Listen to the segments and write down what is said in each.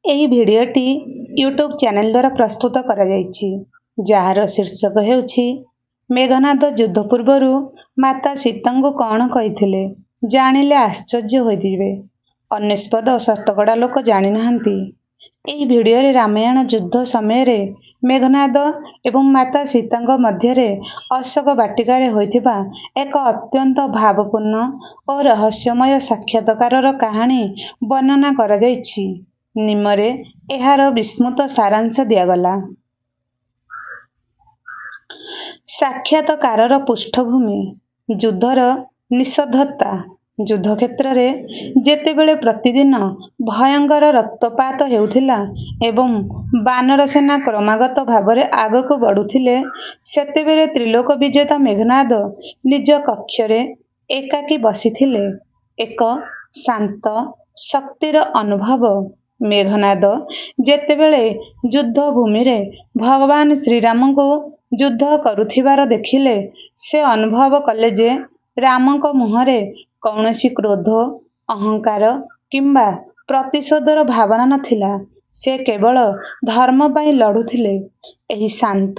ଏହି ଭିଡ଼ିଓଟି YouTube channel ଦ୍ୱାରା ପ୍ରସ୍ତୁତ କରାଯାଇଛି, ଯାହାର ଶୀର୍ଷକ ହେଉଛି ମେଘନାଦ ଯୁଦ୍ଧ ପୂର୍ବରୁ ମାତା ସୀତାଙ୍କୁ କ'ଣ କହିଥିଲେ, ଜାଣିଲେ ଆଶ୍ଚର୍ଯ୍ୟ ହୋଇଯିବେ। ଅନେସ୍ପଦ ଶତକଡ଼ା ଲୋକ ଜାଣିନାହାନ୍ତି। ଏହି ଭିଡ଼ିଓରେ ରାମାୟଣ ଯୁଦ୍ଧ ସମୟରେ ମେଘନାଦ ଏବଂ ମାତା ସୀତାଙ୍କ ମଧ୍ୟରେ ଅଶୋକ ବାଟିକାରେ ହୋଇଥିବା ଏକ ଅତ୍ୟନ୍ତ ଭାବପୂର୍ଣ୍ଣ ଓ ରହସ୍ୟମୟ ସାକ୍ଷାତକାରର କାହାଣୀ ବର୍ଣ୍ଣନା କରାଯାଇଛି। ନିମ୍ନରେ ଏହାର ବିସ୍ତୃତ ସାରାଂଶ ଦିଆଗଲା। ସାକ୍ଷାତକାରର ପୃଷ୍ଠଭୂମି: ଯୁଦ୍ଧର ନିଷିଦ୍ଧତା। ଯୁଦ୍ଧକ୍ଷେତ୍ରରେ ଯେତେବେଳେ ପ୍ରତିଦିନ ଭୟଙ୍କର ରକ୍ତପାତ ହେଉଥିଲା ଏବଂ ବାନର ସେନା କ୍ରମାଗତ ଭାବରେ ଆଗକୁ ବଢ଼ୁଥିଲେ, ସେତେବେଳେ ତ୍ରିଲୋକ ବିଜେତା ମେଘନାଦ ନିଜ କକ୍ଷରେ ଏକାକୀ ବସିଥିଲେ। ଏକ ଶାନ୍ତ ଶକ୍ତିର ଅନୁଭବ। ମେଘନାଦ ଯେତେବେଳେ ଯୁଦ୍ଧଭୂମିରେ ଭଗବାନ ଶ୍ରୀରାମଙ୍କୁ ଯୁଦ୍ଧ କରୁଥିବାର ଦେଖିଲେ, ସେ ଅନୁଭବ କଲେ ଯେ ରାମଙ୍କ ମୁହଁରେ କୌଣସି କ୍ରୋଧ, ଅହଙ୍କାର କିମ୍ବା ପ୍ରତିଶୋଧର ଭାବନା ନଥିଲା। ସେ କେବଳ ଧର୍ମ ପାଇଁ ଲଢ଼ୁଥିଲେ। ଏହି ଶାନ୍ତ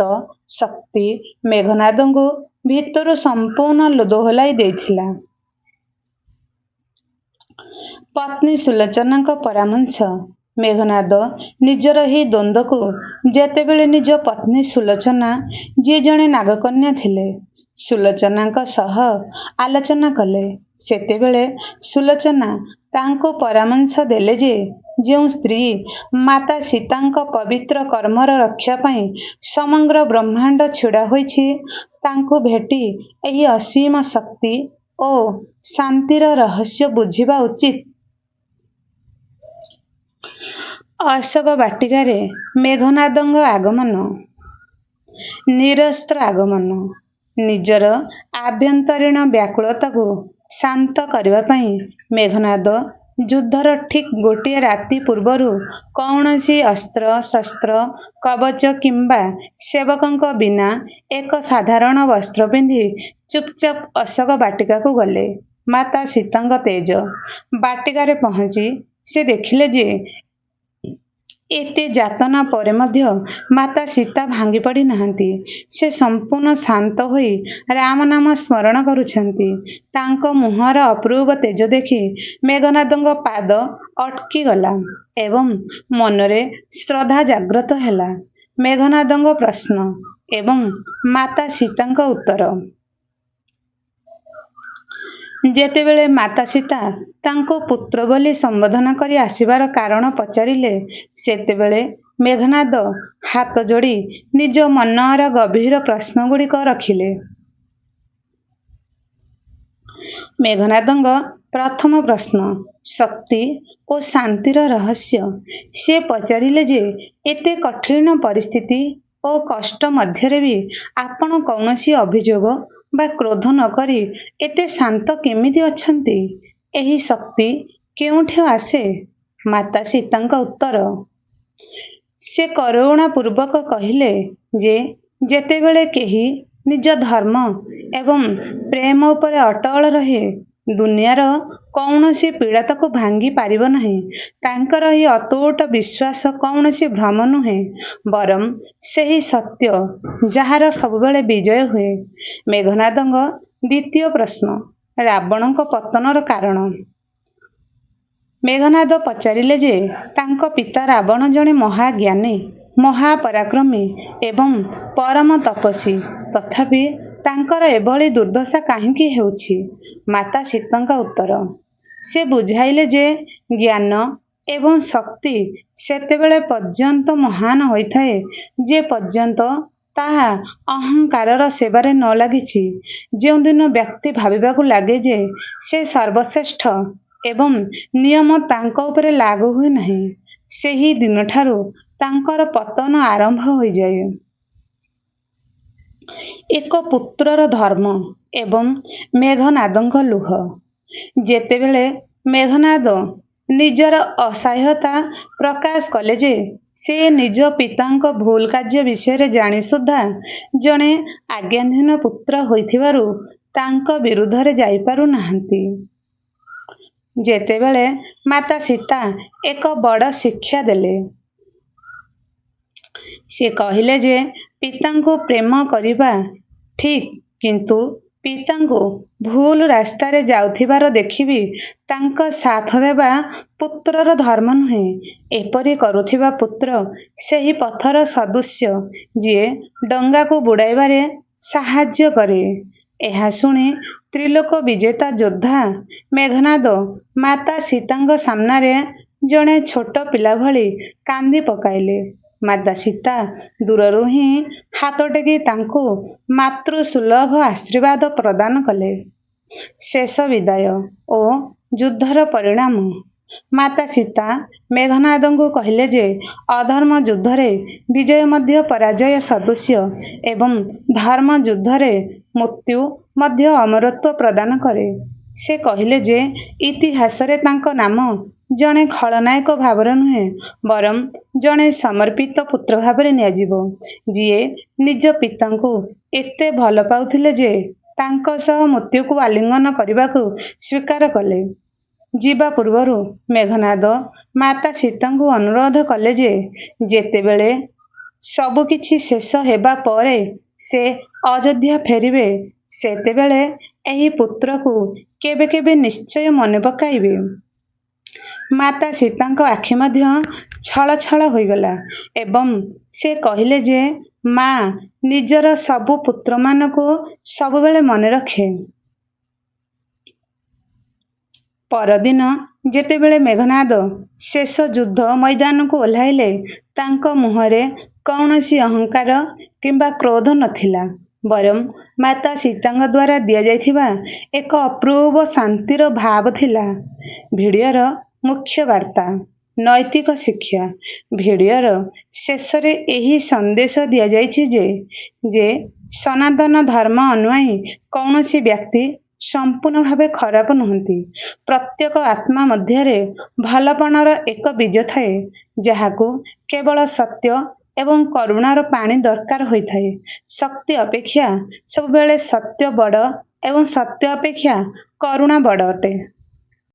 ଶକ୍ତି ମେଘନାଦଙ୍କୁ ଭିତରୁ ସମ୍ପୂର୍ଣ୍ଣ ଦୋହଲାଇ ଦେଇଥିଲା। ପତ୍ନୀ ସୁଲୋଚନାଙ୍କ ପରାମର୍ଶ: ମେଘନାଦ ନିଜର ଏହି ଦ୍ୱନ୍ଦ୍ୱକୁ ଯେତେବେଳେ ନିଜ ପତ୍ନୀ ସୁଲୋଚନା, ଯିଏ ଜଣେ ନାଗକନ୍ୟା ଥିଲେ, ସୁଲୋଚନାଙ୍କ ସହ ଆଲୋଚନା କଲେ, ସେତେବେଳେ ସୁଲୋଚନା ତାଙ୍କୁ ପରାମର୍ଶ ଦେଲେ ଯେ ଯେଉଁ ସ୍ତ୍ରୀ ମାତା ସୀତାଙ୍କ ପବିତ୍ର କର୍ମର ରକ୍ଷା ପାଇଁ ସମଗ୍ର ବ୍ରହ୍ମାଣ୍ଡ ଛିଡ଼ା ହୋଇଛି, ତାଙ୍କୁ ଭେଟି ଏହି ଅସୀମ ଶକ୍ତି ଓ ଶାନ୍ତିର ରହସ୍ୟ ବୁଝିବା ଉଚିତ। ଅଶୋକ ବାଟିକାରେ ମେଘନାଦଙ୍କ ଆଗମନ। ନିରସ୍ତ୍ର ଆଗମନ। ନିଜର ଆଭ୍ୟନ୍ତରୀଣ ବ୍ୟାକୁଳତାକୁ ଶାନ୍ତ କରିବା ପାଇଁ ମେଘନାଦ ଯୁଦ୍ଧର ଠିକ୍ ଗୋଟିଏ ରାତି ପୂର୍ବରୁ କୌଣସି ଅସ୍ତ୍ରଶସ୍ତ୍ର, କବଚ କିମ୍ବା ସେବକଙ୍କ ବିନା ଏକ ସାଧାରଣ ବସ୍ତ୍ର ପିନ୍ଧି ଚୁପଚାପ ଅଶୋକ ବାଟିକାକୁ ଗଲେ। ମାତା ସୀତାଙ୍କ ତେଜ। ବାଟିକାରେ ପହଞ୍ଚି ସେ ଦେଖିଲେ ଯେ ଏତେ ଯାତନା ପରେ ମଧ୍ୟ ମାତା ସୀତା ଭାଙ୍ଗି ପଡ଼ିନାହାନ୍ତି। ସେ ସମ୍ପୂର୍ଣ୍ଣ ଶାନ୍ତ ହୋଇ ରାମ ନାମ ସ୍ମରଣ କରୁଛନ୍ତି। ତାଙ୍କ ମୁହଁର ଅପୂର୍ବ ତେଜ ଦେଖି ମେଘନାଦଙ୍କ ପାଦ ଅଟକିଗଲା ଏବଂ ମନରେ ଶ୍ରଦ୍ଧା ଜାଗ୍ରତ ହେଲା। ମେଘନାଦଙ୍କ ପ୍ରଶ୍ନ ଏବଂ ମାତା ସୀତାଙ୍କ ଉତ୍ତର। ଯେତେବେଳେ ମାତା ସୀତା ତାଙ୍କୁ ପୁତ୍ର ବୋଲି ସମ୍ବୋଧନ କରି ଆସିବାର କାରଣ ପଚାରିଲେ, ସେତେବେଳେ ମେଘନାଦ ହାତ ଯୋଡ଼ି ନିଜ ମନର ଗଭୀର ପ୍ରଶ୍ନଗୁଡ଼ିକ ରଖିଲେ। ମେଘନାଦଙ୍କ ପ୍ରଥମ ପ୍ରଶ୍ନ ଶକ୍ତି ଓ ଶାନ୍ତିର ରହସ୍ୟ। ସେ ପଚାରିଲେ ଯେ ଏତେ କଠିନ ପରିସ୍ଥିତି ଓ କଷ୍ଟ ମଧ୍ୟରେ ବି ଆପଣ କୌଣସି ଅଭିଯୋଗ ବା କ୍ରୋଧ ନକରି ଏତେ ଶାନ୍ତ କେମିତି ଅଛନ୍ତି? ଏହି ଶକ୍ତି କେଉଁଠୁ ଆସେ? ମାତା ସୀତାଙ୍କ ଉତ୍ତର। ସେ କରୁଣାପୂର୍ବକ କହିଲେ ଯେ ଯେତେବେଳେ କେହି ନିଜ ଧର୍ମ ଏବଂ ପ୍ରେମ ଉପରେ ଅଟଳ ରହେ, ଦୁନିଆର କୌଣସି ପୀଡ଼ା ତାକୁ ଭାଙ୍ଗି ପାରିବ ନାହିଁ। ତାଙ୍କର ଏହି ଅତୁଟ ବିଶ୍ୱାସ କୌଣସି ଭ୍ରମ ନୁହେଁ, ବରଂ ସେହି ସତ୍ୟ ଯାହାର ସବୁବେଳେ ବିଜୟ ହୁଏ। ମେଘନାଦଙ୍କ ଦ୍ୱିତୀୟ ପ୍ରଶ୍ନ ରାବଣଙ୍କ ପତନର କାରଣ। ମେଘନାଦ ପଚାରିଲେ ଯେ ତାଙ୍କ ପିତା ରାବଣ ଜଣେ ମହାଜ୍ଞାନୀ, ମହାପରାକ୍ରମୀ ଏବଂ ପରମ ତପସ୍ୱୀ, ତଥାପି ତାଙ୍କର ଏଭଳି ଦୁର୍ଦ୍ଦଶା କାହିଁକି ହେଉଛି? ମାତା ସୀତାଙ୍କ ଉତ୍ତର। ସେ ବୁଝାଇଲେ ଯେ ଜ୍ଞାନ ଏବଂ ଶକ୍ତି ସେତେବେଳେ ପର୍ଯ୍ୟନ୍ତ ମହାନ ହୋଇଥାଏ ଯେ ପର୍ଯ୍ୟନ୍ତ ତାହା ଅହଙ୍କାରର ସେବାରେ ନ ଲାଗିଛି। ଯେଉଁଦିନ ବ୍ୟକ୍ତି ଭାବିବାକୁ ଲାଗେ ଯେ ସେ ସର୍ବଶ୍ରେଷ୍ଠ ଏବଂ ନିୟମ ତାଙ୍କ ଉପରେ ଲାଗୁ ହୁଏ ନାହିଁ, ସେହି ଦିନଠାରୁ ତାଙ୍କର ପତନ ଆରମ୍ଭ ହୋଇଯାଏ। ଏକ ପୁତ୍ରର ଧର୍ମ ଏବଂ ମେଘନାଦଙ୍କ ଲୁହ। ଯେତେବେଳେ ମେଘନାଦ ନିଜର ଅସହାୟତା ପ୍ରକାଶ କଲେ ଯେ ସେ ନିଜ ପିତାଙ୍କ ଭୁଲ କାର୍ଯ୍ୟ ବିଷୟରେ ଜାଣି ସୁଦ୍ଧା ଜଣେ ଆଜ୍ଞାଧୀନ ପୁତ୍ର ହୋଇଥିବାରୁ ତାଙ୍କ ବିରୁଦ୍ଧରେ ଯାଇପାରୁ ନାହାନ୍ତି, ଯେତେବେଳେ ମାତା ସୀତା ଏକ ବଡ଼ ଶିକ୍ଷା ଦେଲେ। ସେ କହିଲେ ଯେ ପିତାଙ୍କୁ ପ୍ରେମ କରିବା ଠିକ୍, କିନ୍ତୁ ପିତାଙ୍କୁ ଭୁଲ ରାସ୍ତାରେ ଯାଉଥିବାର ଦେଖିବି ତାଙ୍କ ସାଥ ଦେବା ପୁତ୍ରର ଧର୍ମ ନୁହେଁ। ଏପରି କରୁଥିବା ପୁତ୍ର ସେହି ପଥର ସଦୃଶ୍ୟ ଯିଏ ଡଙ୍ଗାକୁ ବୁଡ଼ାଇବାରେ ସାହାଯ୍ୟ କରେ। ଏହା ଶୁଣି ତ୍ରିଲୋକ ବିଜେତା ଯୋଦ୍ଧା ମେଘନାଦ ମାତା ସୀତାଙ୍କ ସାମ୍ନାରେ ଜଣେ ଛୋଟ ପିଲା ଭଳି କାନ୍ଦି ପକାଇଲେ। ମାତା ସୀତା ଦୂରରୁ ହିଁ ହାତ ଟେକି ତାଙ୍କୁ ମାତୃସୁଲଭ ଆଶୀର୍ବାଦ ପ୍ରଦାନ କଲେ। ଶେଷ ବିଦାୟ ଓ ଯୁଦ୍ଧର ପରିଣାମ। ମାତା ସୀତା ମେଘନାଦଙ୍କୁ କହିଲେ ଯେ ଅଧର୍ମ ଯୁଦ୍ଧରେ ବିଜୟ ମଧ୍ୟ ପରାଜୟ ସଦୃଶ୍ୟ ଏବଂ ଧର୍ମ ଯୁଦ୍ଧରେ ମୃତ୍ୟୁ ମଧ୍ୟ ଅମରତ୍ୱ ପ୍ରଦାନ କରେ। ସେ କହିଲେ ଯେ ଇତିହାସରେ ତାଙ୍କ ନାମ ଜଣେ ଖଳନାୟକ ଭାବରେ ନୁହେଁ, ବରଂ ଜଣେ ସମର୍ପିତ ପୁତ୍ର ଭାବରେ ନିଆଯିବ, ଯିଏ ନିଜ ପିତାଙ୍କୁ ଏତେ ଭଲ ପାଉଥିଲେ ଯେ ତାଙ୍କ ସହ ମୃତ୍ୟୁକୁ ଆଲିଙ୍ଗନ କରିବାକୁ ସ୍ୱୀକାର କଲେ। ଯିବା ପୂର୍ବରୁ ମେଘନାଦ ମାତା ସୀତାଙ୍କୁ ଅନୁରୋଧ କଲେ ଯେ ଯେତେବେଳେ ସବୁକିଛି ଶେଷ ହେବା ପରେ ସେ ଅଯୋଧ୍ୟା ଫେରିବେ, ସେତେବେଳେ ଏହି ପୁତ୍ରକୁ କେବେ କେବେ ନିଶ୍ଚୟ ମନେ ପକାଇବେ। ମାତା ସୀତାଙ୍କ ଆଖି ମଧ୍ୟ ଛଳ ଛଳ ହୋଇଗଲା ଏବଂ ସେ କହିଲେ ଯେ ମା ନିଜର ସବୁ ପୁତ୍ରମାନଙ୍କୁ ସବୁବେଳେ ମନେ ରଖେ। ପରଦିନ ଯେତେବେଳେ ମେଘନାଦ ଶେଷ ଯୁଦ୍ଧ ମଇଦାନକୁ ଓହ୍ଲାଇଲେ, ତାଙ୍କ ମୁହଁରେ କୌଣସି ଅହଙ୍କାର କିମ୍ବା କ୍ରୋଧ ନଥିଲା, ବରଂ ମାତା ସୀତାଙ୍କ ଦ୍ୱାରା ଦିଆଯାଇଥିବା ଏକ ଅପୂର୍ବ ଶାନ୍ତିର ଭାବ ଥିଲା। ଭିଡ଼ିଓର ମୁଖ୍ୟ ବାର୍ତ୍ତା, ନୈତିକ ଶିକ୍ଷା। ଭିଡ଼ିଓର ଶେଷରେ ଏହି ସନ୍ଦେଶ ଦିଆଯାଇଛି ଯେ ସନାତନ ଧର୍ମ ଅନୁଯାୟୀ କୌଣସି ବ୍ୟକ୍ତି ସମ୍ପୂର୍ଣ୍ଣ ଭାବେ ଖରାପ ନୁହନ୍ତି। ପ୍ରତ୍ୟେକ ଆତ୍ମା ମଧ୍ୟରେ ଭଲପଣର ଏକ ବୀଜ ଥାଏ, ଯାହାକୁ କେବଳ ସତ୍ୟ ଏବଂ କରୁଣାର ପାଣି ଦରକାର ହୋଇଥାଏ। ଶକ୍ତି ଅପେକ୍ଷା ସବୁବେଳେ ସତ୍ୟ ବଡ଼ ଏବଂ ସତ୍ୟ ଅପେକ୍ଷା କରୁଣା ବଡ଼ ଅଟେ।